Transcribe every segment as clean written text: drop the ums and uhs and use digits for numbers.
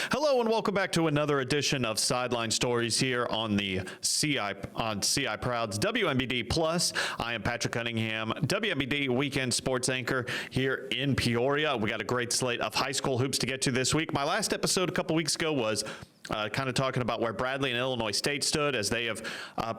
Hello and welcome back to another edition of Sideline Stories here on the CI Proud's WMBD Plus. I am Patrick Cunningham, WMBD weekend sports anchor here in Peoria. We got a great slate of high school hoops to get to this week. My last episode a couple weeks ago was kind of talking about where Bradley and Illinois State stood as they have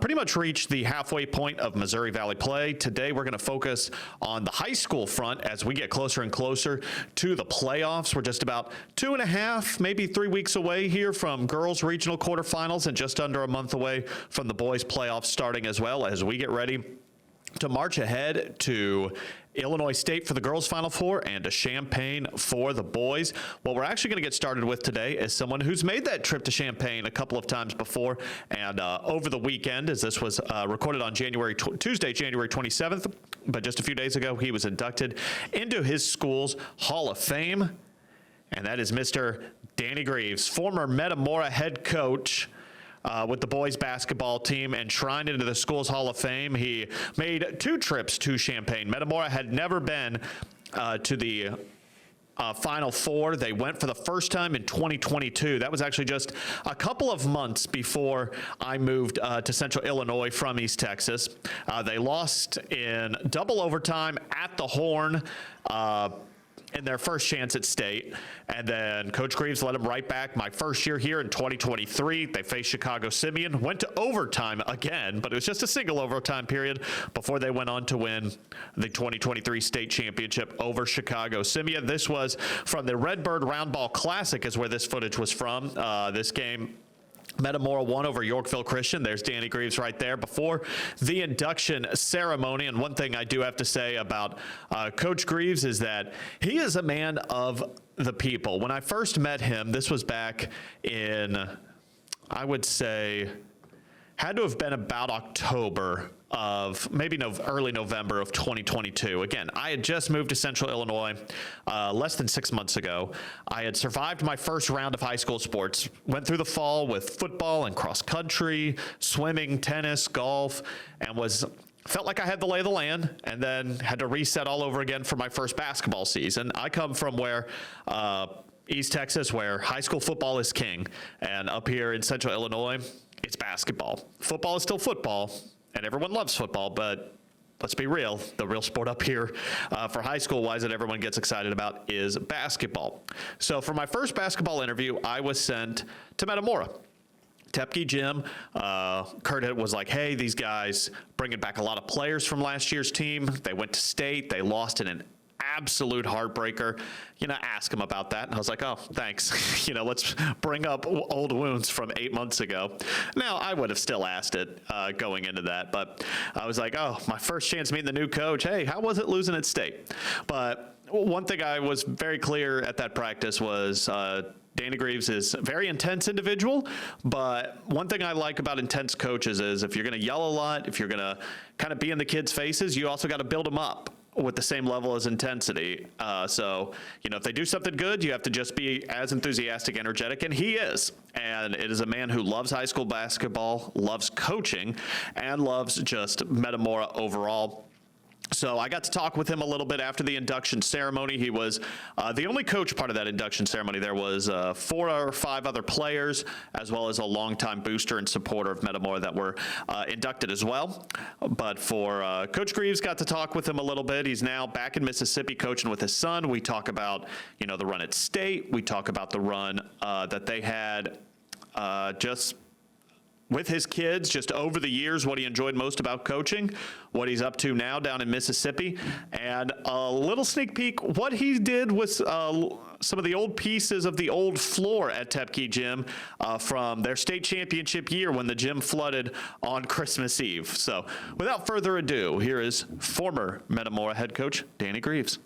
pretty much reached the halfway point of Missouri Valley play. Today we're going to focus on the high school front as we get closer and closer to the playoffs. We're just about 2.5, maybe 3 weeks away here from girls regional quarterfinals and just under a month away from the boys playoffs starting as well as we get ready to march ahead to Illinois State for the girls' Final Four and to Champaign for the boys. What we're actually going to get started with today is someone who's made that trip to Champaign a couple of times before and over the weekend, as this was recorded on Tuesday, January 27th, but just a few days ago, he was inducted into his school's Hall of Fame, and that is Mr. Danny Grieves, former Metamora head coach with the boys basketball team, enshrined into the school's Hall of Fame. He made 2 trips to Champaign. Metamora had never been to the Final Four. They went for the first time in 2022. That was actually just a couple of months before I moved to Central Illinois from East Texas. They lost in double overtime at the Horn in their first chance at state, and then Coach Grieves led them right back. My first year here in 2023, they faced Chicago Simeon, went to overtime again, but it was just a single overtime period before they went on to win the 2023 state championship over Chicago Simeon. This was from the Redbird Roundball Classic is where this footage was from. This game, Metamora won over Yorkville Christian. There's Danny Grieves right there before the induction ceremony. And one thing I do have to say about Coach Grieves is that he is a man of the people. When I first met him, this was back in, I would say, had to have been about October of maybe early November of 2022. Again, I had just moved to Central Illinois less than 6 months ago. I had survived my first round of high school sports, went through the fall with football and cross country, swimming, tennis, golf, and felt like I had the lay of the land, and then had to reset all over again for my first basketball season. I come from where East Texas, where high school football is king, and up here in Central Illinois, it's basketball. Football is still football, and everyone loves football, but let's be real, the real sport up here for high school-wise that everyone gets excited about is basketball. So for my first basketball interview, I was sent to Metamora. Tepke Gym, Kurt was like, hey, these guys bringing back a lot of players from last year's team. They went to state. They lost in an absolute heartbreaker. Ask him about that. And I was like, oh, thanks. Let's bring up old wounds from 8 months ago. Now, I would have still asked it going into that, but I was like, oh, my first chance meeting the new coach. Hey, how was it losing at state? But one thing I was very clear at that practice was Danny Grieves is a very intense individual, but one thing I like about intense coaches is if you're going to yell a lot, if you're going to kind of be in the kids' faces, you also got to build them up with the same level as intensity. So, if they do something good, you have to just be as enthusiastic, energetic, and he is. And it is a man who loves high school basketball, loves coaching, and loves just Metamora overall. So I got to talk with him a little bit after the induction ceremony. He was the only coach part of that induction ceremony. There was 4 or 5 other players, as well as a longtime booster and supporter of Metamora that were inducted as well. But for Coach Grieves, got to talk with him a little bit. He's now back in Mississippi coaching with his son. We talk about, the run at state. We talk about the run that they had just with his kids, just over the years, what he enjoyed most about coaching, what he's up to now down in Mississippi, and a little sneak peek what he did with some of the old pieces of the old floor at Tepke Gym from their state championship year when the gym flooded on Christmas Eve. So without further ado, here is former Metamora head coach Danny Grieves.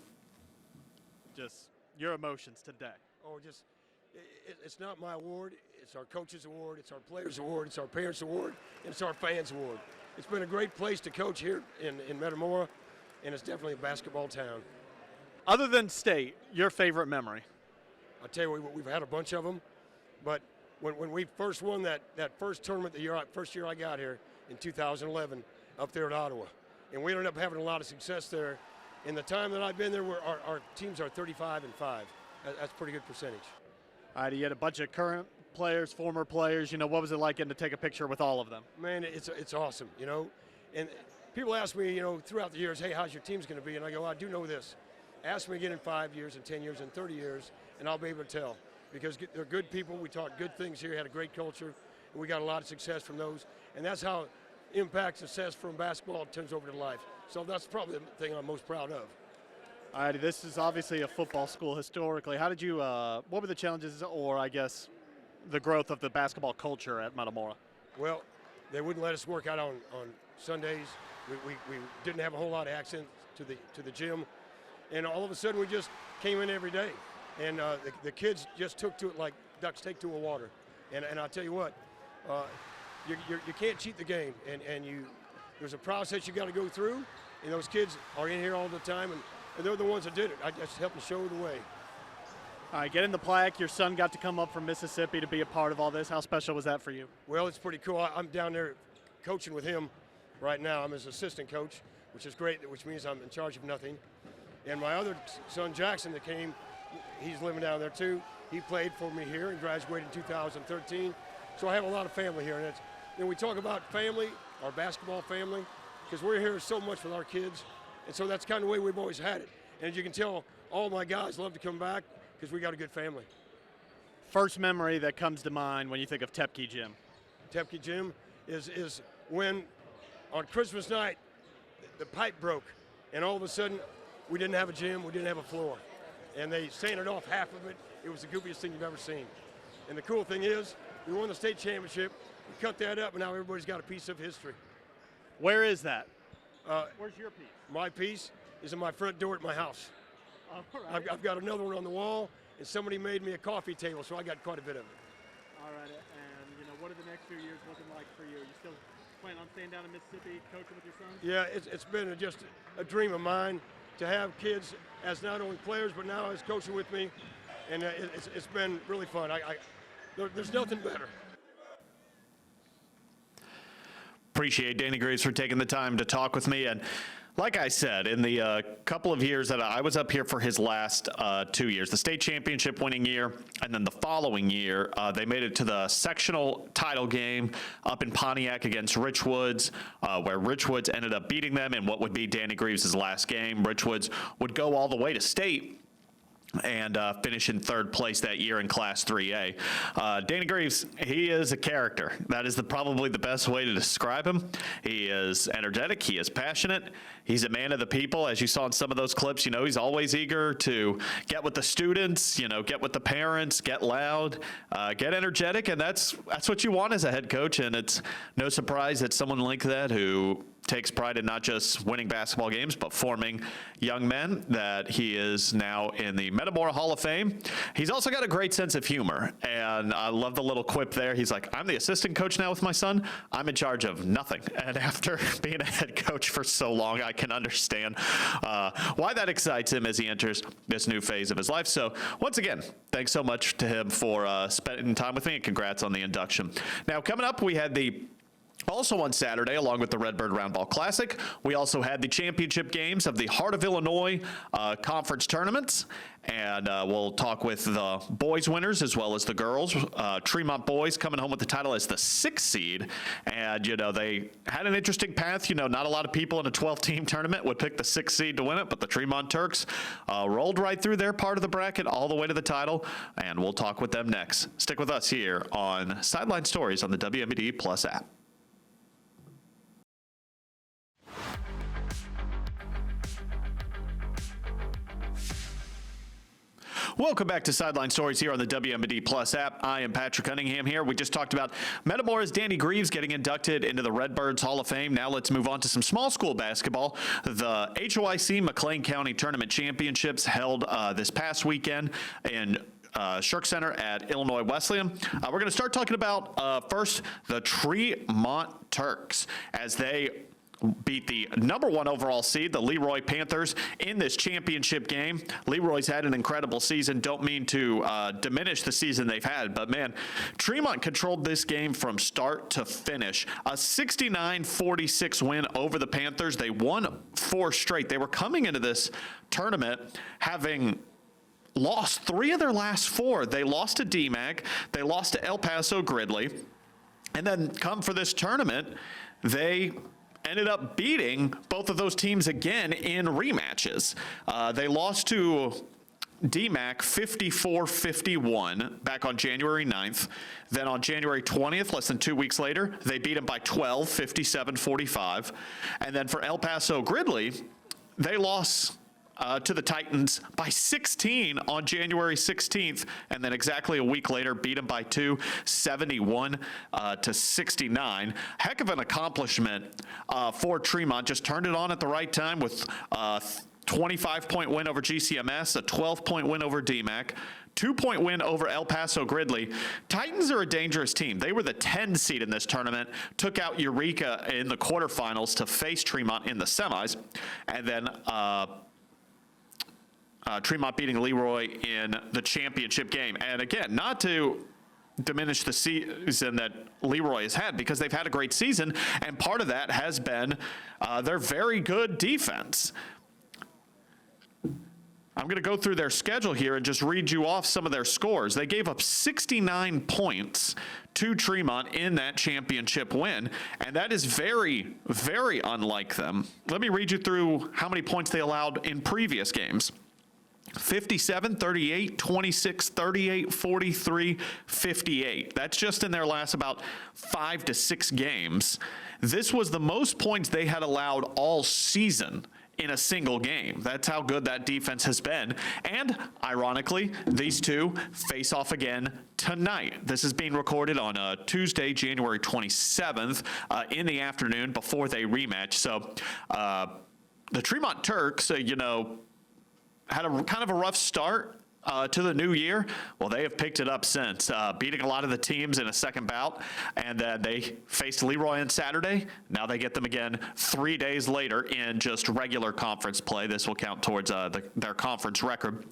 Just your emotions today. It's not my award. It's our coaches' award. It's our players' award. It's our parents' award. And it's our fans' award. It's been a great place to coach here in Metamora, and it's definitely a basketball town. Other than state, your favorite memory? I'll tell you, we've had a bunch of them, but when we first won that first tournament, first year I got here in 2011, up there at Ottawa, and we ended up having a lot of success there. In the time that I've been there, our teams are 35-5. That's a pretty good percentage. All right, you had a bunch of current players, former players. What was it like getting to take a picture with all of them? Man, it's awesome, And people ask me, throughout the years, hey, how's your team's going to be? And I go, I do know this. Ask me again in 5 years, and 10 years, and 30 years, and I'll be able to tell. Because they're good people. We taught good things here, had a great culture, and we got a lot of success from those. And that's how impact success from basketball turns over to life. So that's probably the thing I'm most proud of. All right, this is obviously a football school historically. How did you, what were the challenges or, I guess, the growth of the basketball culture at Metamora? Well, they wouldn't let us work out on Sundays. We didn't have a whole lot of access to the gym. And all of a sudden, we just came in every day. And the kids just took to it like ducks take to a water. And I'll tell you what, you can't cheat the game. And there's a process you got to go through. And those kids are in here all the time, and they're the ones that did it. I just helped them show the way. All right, getting the plaque. Your son got to come up from Mississippi to be a part of all this. How special was that for you? Well, it's pretty cool. I'm down there coaching with him right now. I'm his assistant coach, which is great, which means I'm in charge of nothing. And my other son, Jackson, that came, he's living down there too. He played for me here and graduated in 2013. So I have a lot of family here. And we talk about family, our basketball family, because we're here so much with our kids. And so that's kind of the way we've always had it. And as you can tell, all my guys love to come back because we got a good family. First memory that comes to mind when you think of Tepke Gym? Tepke Gym is when on Christmas night the pipe broke, and all of a sudden we didn't have a gym, we didn't have a floor. And they sanded off half of it. It was the goofiest thing you've ever seen. And the cool thing is, we won the state championship, we cut that up, and now everybody's got a piece of history. Where is that? Where's your piece? My piece is in my front door at my house. All right. I've got another one on the wall, and somebody made me a coffee table, so I got quite a bit of it. All right, and what are the next few years looking like for you? You still planning on staying down in Mississippi, coaching with your son? Yeah, it's been just a dream of mine to have kids as not only players, but now as coaching with me, and it's been really fun. There's nothing better. Appreciate Danny Grieves for taking the time to talk with me. And like I said, in the couple of years that I was up here for his last 2 years, the state championship winning year, and then the following year, they made it to the sectional title game up in Pontiac against Richwoods, where Richwoods ended up beating them in what would be Danny Grieves' last game. Richwoods would go all the way to state and finish in third place that year in Class 3A. Danny Grieves, he is a character. That is probably the best way to describe him. He is energetic. He is passionate. He's a man of the people. As you saw in some of those clips, he's always eager to get with the students, get with the parents, get loud, get energetic, and that's what you want as a head coach, and it's no surprise that someone like that who takes pride in not just winning basketball games, but forming young men, that he is now in the Metamora Hall of Fame. He's also got a great sense of humor, and I love the little quip there. He's like, I'm the assistant coach now with my son. I'm in charge of nothing. And after being a head coach for so long, I can understand why that excites him as he enters this new phase of his life. So once again, thanks so much to him for spending time with me, and congrats on the induction. Now, coming up, we had also on Saturday, along with the Redbird Roundball Classic, we also had the championship games of the Heart of Illinois conference tournaments, and we'll talk with the boys winners as well as the girls. Tremont boys coming home with the title as the 6th seed, and they had an interesting path. Not a lot of people in a 12-team tournament would pick the 6th seed to win it, but the Tremont Turks rolled right through their part of the bracket all the way to the title, and we'll talk with them next. Stick with us here on Sideline Stories on the WMBD Plus app. Welcome back to Sideline Stories here on the WMBD Plus app. I am Patrick Cunningham here. We just talked about Metamora's Danny Grieves getting inducted into the Redbirds Hall of Fame. Now let's move on to some small school basketball. The HOIC McLean County Tournament Championships held this past weekend in Shirk Center at Illinois Wesleyan. We're going to start talking about first the Tremont Turks as they beat the #1 overall seed, the Leroy Panthers, in this championship game. Leroy's had an incredible season. Don't mean to diminish the season they've had, but man, Tremont controlled this game from start to finish. A 69-46 win over the Panthers. They won 4 straight. They were coming into this tournament having lost 3 of their last 4. They lost to DMAC, they lost to El Paso Gridley, and then come for this tournament, they ended up beating both of those teams again in rematches. They lost to DMAC 54-51 back on January 9th. Then on January 20th, less than 2 weeks later, they beat them by 12, 57-45. And then for El Paso Gridley, they lost to the Titans by 16 on January 16th, and then exactly a week later beat them by 2, 71-69. Heck of an accomplishment for Tremont. Just turned it on at the right time with 25-point win over GCMS, a 12-point win over DMAC, 2-point win over El Paso Gridley. Titans are a dangerous team. They were the 10 seed in this tournament, took out Eureka in the quarterfinals to face Tremont in the semis, and then Tremont beating Leroy in the championship game. And again, not to diminish the season that Leroy has had, because they've had a great season, and part of that has been their very good defense. I'm going to go through their schedule here and just read you off some of their scores. They gave up 69 points to Tremont in that championship win, and that is very, very unlike them. Let me read you through how many points they allowed in previous games. 57, 38, 26, 38, 43, 58. That's just in their last about 5 to 6 games. This was the most points they had allowed all season in a single game. That's how good that defense has been. And ironically, these two face off again tonight. This is being recorded on Tuesday, January 27th in the afternoon before they rematch. So the Tremont Turks, had a kind of a rough start to the new year. Well, they have picked it up since, beating a lot of the teams in a second bout, and then they faced Leroy on Saturday. Now they get them again 3 days later in just regular conference play. This will count towards their conference record.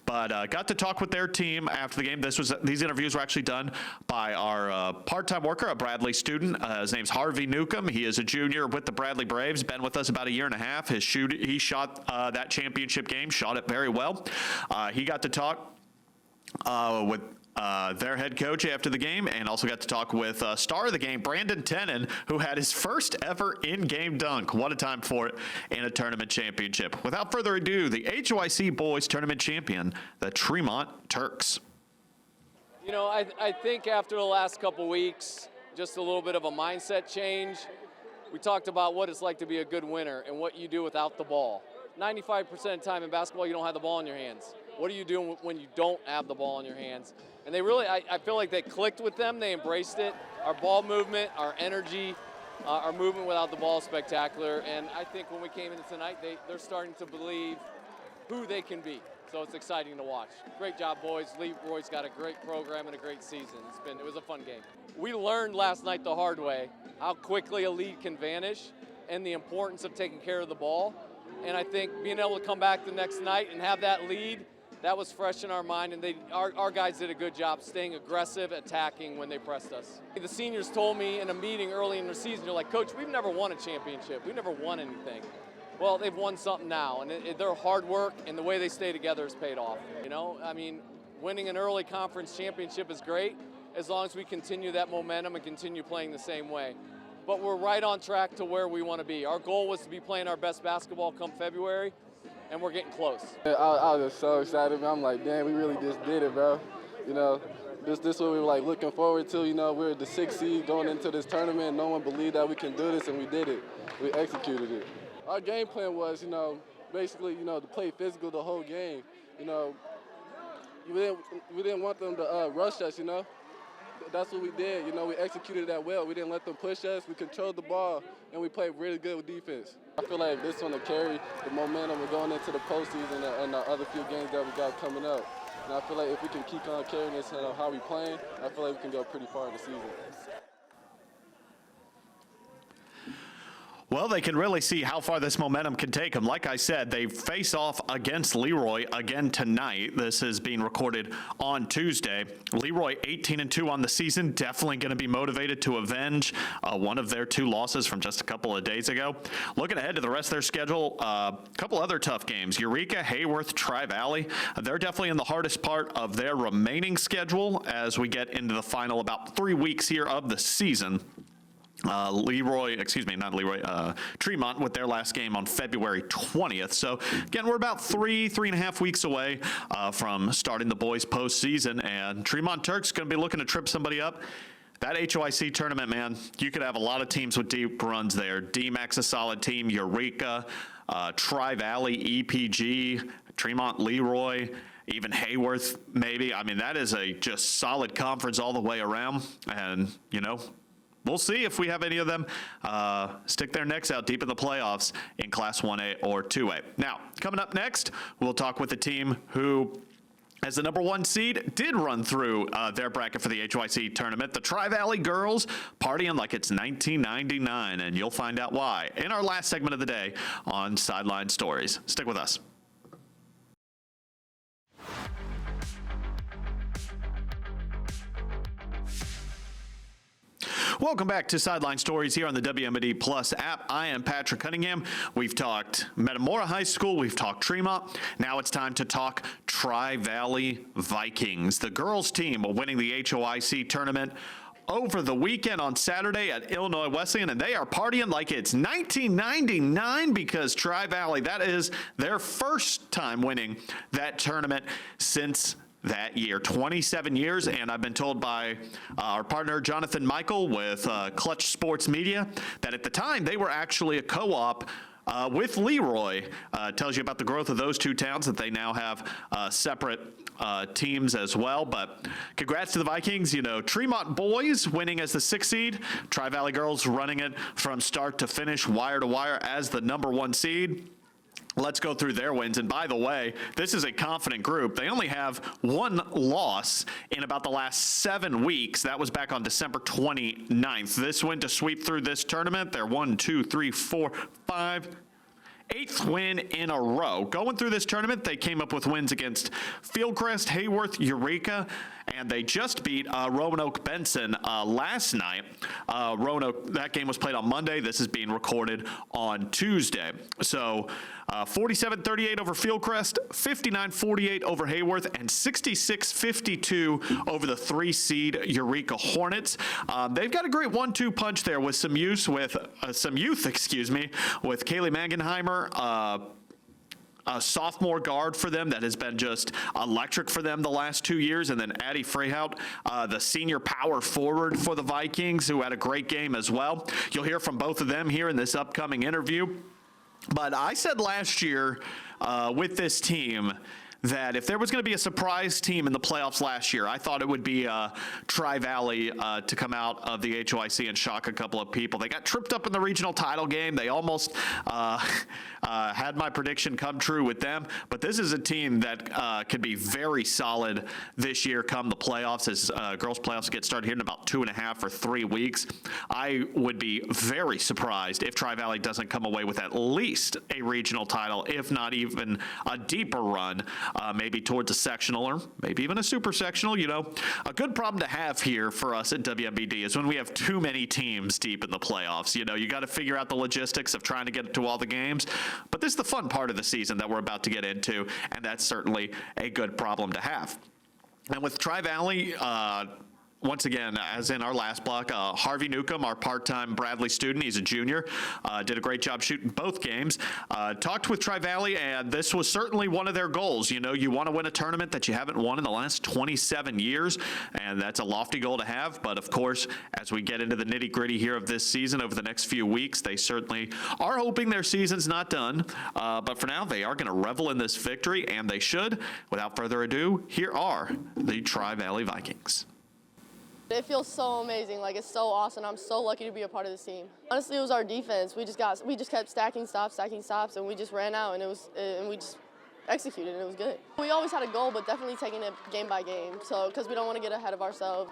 But got to talk with their team after the game. These interviews were actually done by our part-time worker, a Bradley student. His name's Harvey Newcomb. He is a junior with the Bradley Braves, been with us about a year and a half. He shot that championship game, shot it very well. He got to talk with their head coach after the game, and also got to talk with star of the game, Brandon Tenen, who had his first ever in-game dunk. What a time for it in a tournament championship. Without further ado, the HOIC boys tournament champion, the Tremont Turks. I think after the last couple weeks, just a little bit of a mindset change. We talked about what it's like to be a good winner and what you do without the ball. 95% of the time in basketball, you don't have the ball in your hands. What are you doing when you don't have the ball in your hands? And they really, I feel like they clicked with them. They embraced it. Our ball movement, our energy, our movement without the ball is spectacular. And I think when we came into tonight, they're starting to believe who they can be. So it's exciting to watch. Great job, boys. Leroy's got a great program and a great season. It was a fun game. We learned last night the hard way how quickly a lead can vanish and the importance of taking care of the ball. And I think being able to come back the next night and have that lead, that was fresh in our mind, and our guys did a good job staying aggressive, attacking when they pressed us. The seniors told me in a meeting early in the season, they're like, Coach, we've never won a championship. We've never won anything. Well, they've won something now, and their hard work and the way they stay together has paid off. Winning an early conference championship is great as long as we continue that momentum and continue playing the same way. But we're right on track to where we want to be. Our goal was to be playing our best basketball come February, and we're getting close. I was just so excited. I'm like, damn, we really just did it, bro. This what we were like looking forward to. We're the 6th seed going into this tournament. No one believed that we can do this, and we did it. We executed it. Our game plan was, basically, to play physical the whole game. We didn't want them to rush us. That's what we did. We executed that well. We didn't let them push us. We controlled the ball, and we played really good with defense. I feel like this one will carry the momentum. We're going into the postseason and the other few games that we got coming up. And I feel like if we can keep on carrying this and how we playing, I feel like we can go pretty far in the season. Well, they can really see how far this momentum can take them. Like I said, they face off against Leroy again tonight. This is being recorded on Tuesday. Leroy 18-2 on the season, definitely going to be motivated to avenge one of their 2 losses from just a couple of days ago. Looking ahead to the rest of their schedule, a couple other tough games. Eureka, Hayworth, Tri-Valley. They're definitely in the hardest part of their remaining schedule as we get into the final about 3 weeks here of the season. Tremont with their last game on February 20th. So again, we're about 3.5 weeks away from starting the boys postseason, and Tremont Turk's going to be looking to trip somebody up. That HOIC tournament, man, you could have a lot of teams with deep runs there. DMAC's a solid team. Eureka, Tri-Valley, EPG, Tremont, Leroy, even Hayworth, maybe. I mean, that is a just solid conference all the way around. And, you know, we'll see if we have any of them stick their necks out deep in the playoffs in Class 1A or 2A. Now, coming up next, we'll talk with the team who, as the number 1 seed, did run through their bracket for the HOIC tournament. The Tri-Valley girls partying like it's 1999, and you'll find out why in our last segment of the day on Sideline Stories. Stick with us. Welcome back to Sideline Stories here on the WMD Plus app. I am Patrick Cunningham. We've talked Metamora High School. We've talked Tremont. Now it's time to talk Tri-Valley Vikings. The girls team winning the HOIC tournament over the weekend on Saturday at Illinois Wesleyan, and they are partying like it's 1999 because Tri-Valley, that is their first time winning that tournament since that year, 27 years, and I've been told by our partner Jonathan Michael with Clutch Sports Media that at the time they were actually a co-op with Leroy. Tells you about the growth of those 2 towns, that they now have separate teams as well. But congrats to the Vikings. You know, Tremont boys winning as the 6th seed, Tri-Valley girls running it from start to finish, wire to wire as the number 1 seed. Let's go through their wins. And by the way, this is a confident group. They only have 1 loss in about the last 7 weeks. That was back on December 29th. This win to sweep through this tournament. They're 8th win in a row. Going through this tournament, they came up with wins against Fieldcrest, Hayworth, Eureka, and they just beat Roanoke Benson last night. Roanoke, that game was played on Monday. This is being recorded on Tuesday. So 47-38 over Fieldcrest, 59-48 over Hayworth, and 66-52 over the 3-seed Eureka Hornets. They've got a great 1-2 punch there with some youth, with Kaylee Mangenheimer, a sophomore guard for them that has been just electric for them the last 2 years, and then Addie Freyhout, the senior power forward for the Vikings, who had a great game as well. You'll hear from both of them here in this upcoming interview. But I said last year with this team that if there was going to be a surprise team in the playoffs last year, I thought it would be Tri-Valley to come out of the HOIC and shock a couple of people. They got tripped up in the regional title game. They almost had my prediction come true with them. But this is a team that could be very solid this year come the playoffs, as girls playoffs get started here in about 2.5 or 3 weeks. I would be very surprised if Tri-Valley doesn't come away with at least a regional title, if not even a deeper run. Maybe towards a sectional or maybe even a super sectional. You know, a good problem to have here for us at WMBD is when we have too many teams deep in the playoffs. You know, you got to figure out the logistics of trying to get to all the games. But this is the fun part of the season that we're about to get into, and that's certainly a good problem to have. And with Tri-Valley, once again, as in our last block, Harvey Newcomb, our part-time Bradley student, he's a junior, did a great job shooting both games. Talked with Tri-Valley, and this was certainly one of their goals. You know, you want to win a tournament that you haven't won in the last 27 years, and that's a lofty goal to have. But of course, as we get into the nitty-gritty here of this season over the next few weeks, they certainly are hoping their season's not done. But for now, they are going to revel in this victory, and they should. Without further ado, here are the Tri-Valley Vikings. It feels so amazing. Like, it's so awesome. I'm so lucky to be a part of this team. Honestly, it was our defense. We just kept stacking stops, and we just ran out, and we just executed, and it was good. We always had a goal, but definitely taking it game by game, so because we don't want to get ahead of ourselves.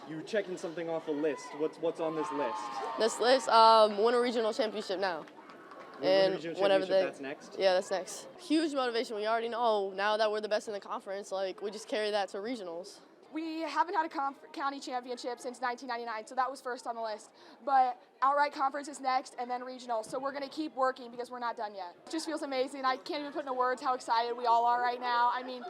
You're checking something off a list. What's on this list? This list, win a regional championship now. And whenever that's next? Yeah, that's next. Huge motivation. We already know now that we're the best in the conference, like we just carry that to regionals. We haven't had a county championship since 1999, so that was first on the list. But outright conference is next, and then regional. So we're going to keep working because we're not done yet. It just feels amazing. I can't even put into words how excited we all are right now. I mean,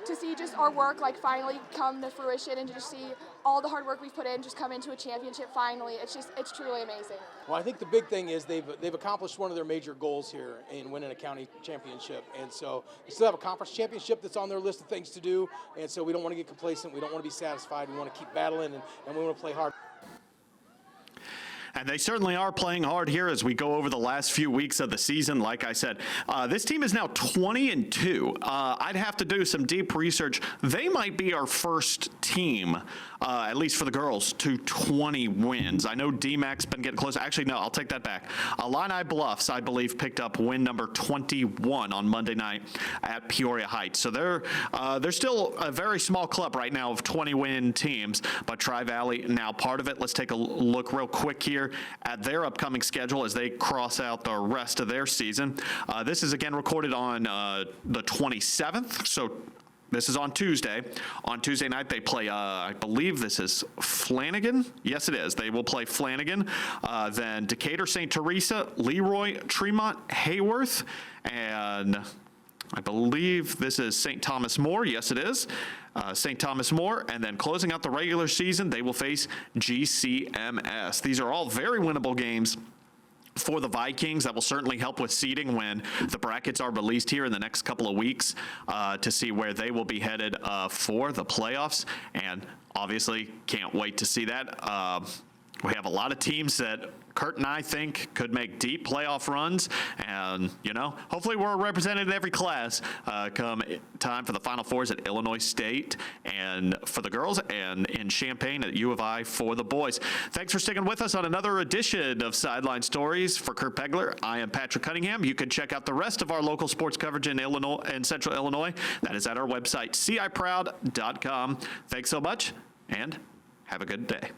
to see just our work like finally come to fruition, and to just see all the hard work we've put in just come into a championship finally. It's truly amazing. Well, I think the big thing is they've accomplished one of their major goals here in winning a county championship, and so they still have a conference championship that's on their list of things to do, and so we don't want to get complacent. We don't want to be satisfied. We want to keep battling, and we want to play hard. And they certainly are playing hard here as we go over the last few weeks of the season. Like I said, this team is now 20-2. I'd have to do some deep research. They might be our first team, at least for the girls, to 20 wins. I know DMAC's been getting close. Actually, no, I'll take that back. Illini Bluffs, I believe, picked up win number 21 on Monday night at Peoria Heights. So they're still a very small club right now of 20-win teams, but Tri-Valley now part of it. Let's take a look real quick here at their upcoming schedule as they cross out the rest of their season. This is again recorded on the 27th, so this is on Tuesday. On Tuesday night, they play, I believe this is Flanagan. Yes, it is. They will play Flanagan. Then Decatur, St. Teresa, Leroy, Tremont, Hayworth, and I believe this is St. Thomas More. Yes, it is. St. Thomas More, and then closing out the regular season, they will face GCMS. These are all very winnable games for the Vikings. That will certainly help with seeding when the brackets are released here in the next couple of weeks to see where they will be headed for the playoffs. And obviously, can't wait to see that. We have a lot of teams that Kurt and I think could make deep playoff runs, and hopefully we're represented in every class come time for the Final Fours at Illinois State and for the girls, and in Champaign at U of I for the boys. Thanks for sticking with us on another edition of Sideline Stories. For Kurt Pegler, I am Patrick Cunningham. You can check out the rest of our local sports coverage in Illinois and Central Illinois. That is at our website, ciproud.com. Thanks so much, and have a good day.